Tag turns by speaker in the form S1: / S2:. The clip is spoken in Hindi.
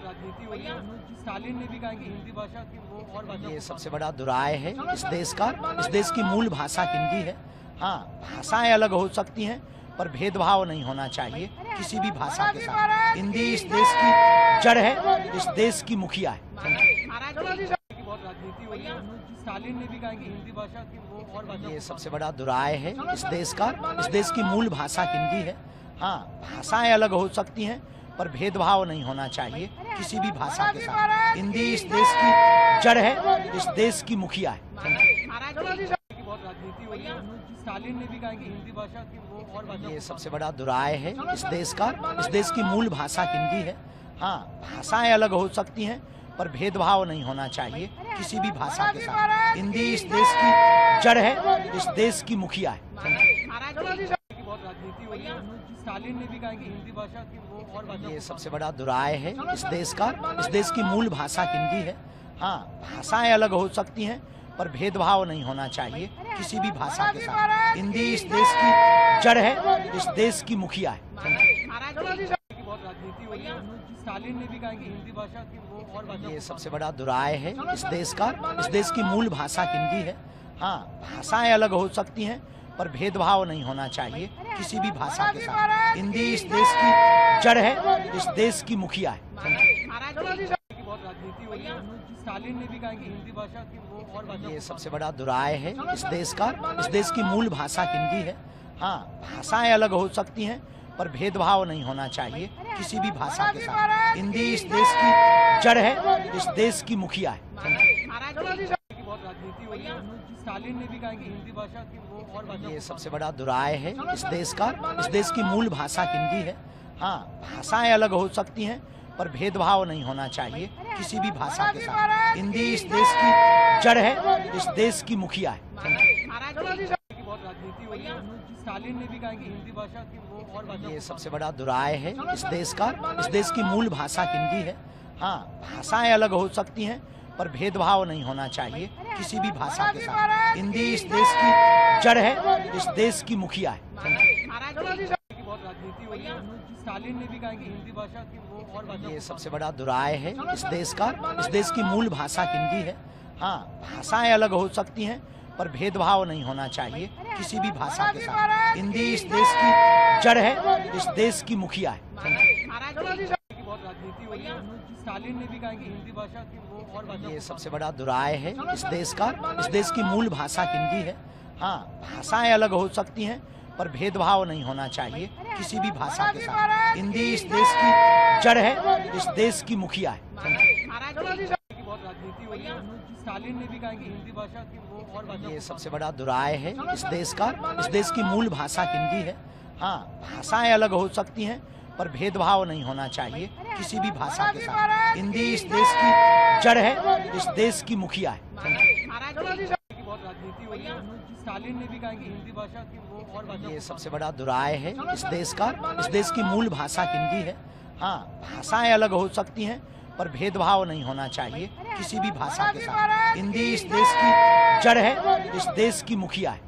S1: राजनीति हो रही है। स्टालिन ने भी कहा कि हिंदी भाषा की वो और भाषा
S2: ये सबसे बड़ा दुराय है इस देश का। इस देश की मूल भाषा हिंदी है। हाँ, भाषाएं अलग हो सकती हैं पर भेदभाव नहीं होना चाहिए किसी भी भाषा के साथ। हिंदी इस देश की जड़ है, इस देश की मुखिया है।
S1: बहुत राजनीति हो रही है। स्टालिन ने भी कहा कि हिंदी भाषा की वो और भाषा
S2: ये सबसे बड़ा दुराय है इस देश का। इस देश की मूल भाषा हिंदी है। हाँ, भाषाएं अलग हो सकती हैं पर भेदभाव नहीं होना चाहिए किसी भी भाषा के साथ। हिंदी इस देश की जड़ है, इस देश की मुखिया है।
S1: बहुत राजनीति हो रही है। स्टालिन ने भी कहा कि हिंदी भाषा की वो और भाषा
S2: ये सबसे बड़ा दुराय है इस देश का। इस देश की मूल भाषा हिंदी है। हाँ, भाषाएं अलग हो सकती हैं पर भेदभाव नहीं होना चाहिए किसी भी भाषा के साथ। हिंदी इस देश की जड़ है, इस देश की मुखिया है।
S1: बहुत राजनीति हो रही है। स्टालिन ने भी कहा कि हिंदी भाषा की वो और भाषा
S2: ये सबसे बड़ा दुराय है इस देश का। इस देश की मूल भाषा हिंदी है। हाँ, भाषाएं अलग हो सकती हैं पर भेदभाव नहीं होना चाहिए किसी भी भाषा के साथ। हिंदी इस देश की जड़ है, इस देश की मुखिया है।
S1: बहुत राजनीति हो रही है। स्टालिन ने भी कहा कि हिंदी भाषा की वो और भाषा
S2: ये सबसे बड़ा दुराय है इस देश का। इस देश की मूल भाषा हिंदी है। हाँ, भाषाएं अलग हो सकती हैं पर भेदभाव नहीं होना चाहिए किसी भी भाषा के साथ। हिंदी इस देश की जड़ है, इस देश की मुखिया है।
S1: बहुत राजनीति हो रही है। स्टालिन ने भी कहा कि हिंदी भाषा की वो और भाषा
S2: ये सबसे बड़ा दुराय है इस देश का। इस देश की मूल भाषा हिंदी है। हाँ, भाषाएं अलग हो सकती हैं पर भेदभाव नहीं होना चाहिए किसी भी भाषा के साथ। हिंदी इस देश की जड़ है, इस देश की मुखिया है।
S1: बहुत राजनीति हो रही है। स्टालिन ने भी कहा कि हिंदी भाषा की वो और भाषा
S2: ये सबसे बड़ा दुराय है इस देश का। इस देश की मूल भाषा हिंदी है। हाँ, भाषाएं अलग हो सकती हैं पर भेदभाव नहीं होना चाहिए किसी भी भाषा के साथ। हिंदी इस देश की जड़ है, इस देश की मुखिया है।
S1: बहुत राजनीति हो रही है। स्टालिन ने भी कहा कि हिंदी भाषा की वो और भाषा
S2: ये सबसे बड़ा दुराय है इस देश का। इस देश की मूल भाषा हिंदी है। हाँ, भाषाएं अलग हो सकती हैं पर भेदभाव नहीं होना चाहिए किसी भी भाषा के साथ। हिंदी इस देश की जड़ है, इस देश की मुखिया है।
S1: बहुत राजनीति हो रही है। स्टालिन ने भी कहा कि हिंदी भाषा की वो और भाषा
S2: ये सबसे बड़ा दुराय है इस देश का। इस देश की मूल भाषा हिंदी है। हाँ, भाषाएं अलग हो सकती हैं पर भेदभाव नहीं होना चाहिए किसी भी भाषा के साथ। हिंदी इस देश की जड़ है, इस देश की मुखिया है।
S1: बहुत राजनीति हो रही है। स्टालिन ने भी कहा कि हिंदी भाषा की वो और भाषा
S2: ये सबसे बड़ा दुराय है इस देश का। इस देश की मूल भाषा हिंदी है। हाँ, भाषाएं अलग हो सकती हैं पर भेदभाव नहीं होना चाहिए किसी भी भाषा के साथ। हिंदी इस देश की जड़ है, इस देश की मुखिया है।
S1: बहुत राजनीति हो रही है। स्टालिन ने भी कहा कि हिंदी भाषा की वो और भाषा
S2: ये सबसे बड़ा दुराय है इस देश का। इस देश की मूल भाषा हिंदी है। हाँ, भाषाएं अलग हो सकती हैं पर भेदभाव नहीं होना चाहिए किसी भी भाषा के साथ। हिंदी इस देश की जड़ है, इस देश की मुखिया है।
S1: बहुत राजनीति हो रही है। स्टालिन ने भी कहा कि हिंदी भाषा की वो और भाषा
S2: ये सबसे बड़ा दुराय है इस देश का। इस देश की मूल भाषा हिंदी है। हाँ, भाषाएं अलग हो सकती हैं पर भेदभाव नहीं होना चाहिए किसी भी भाषा के साथ। हिंदी इस देश की जड़ है, इस देश की मुखिया है।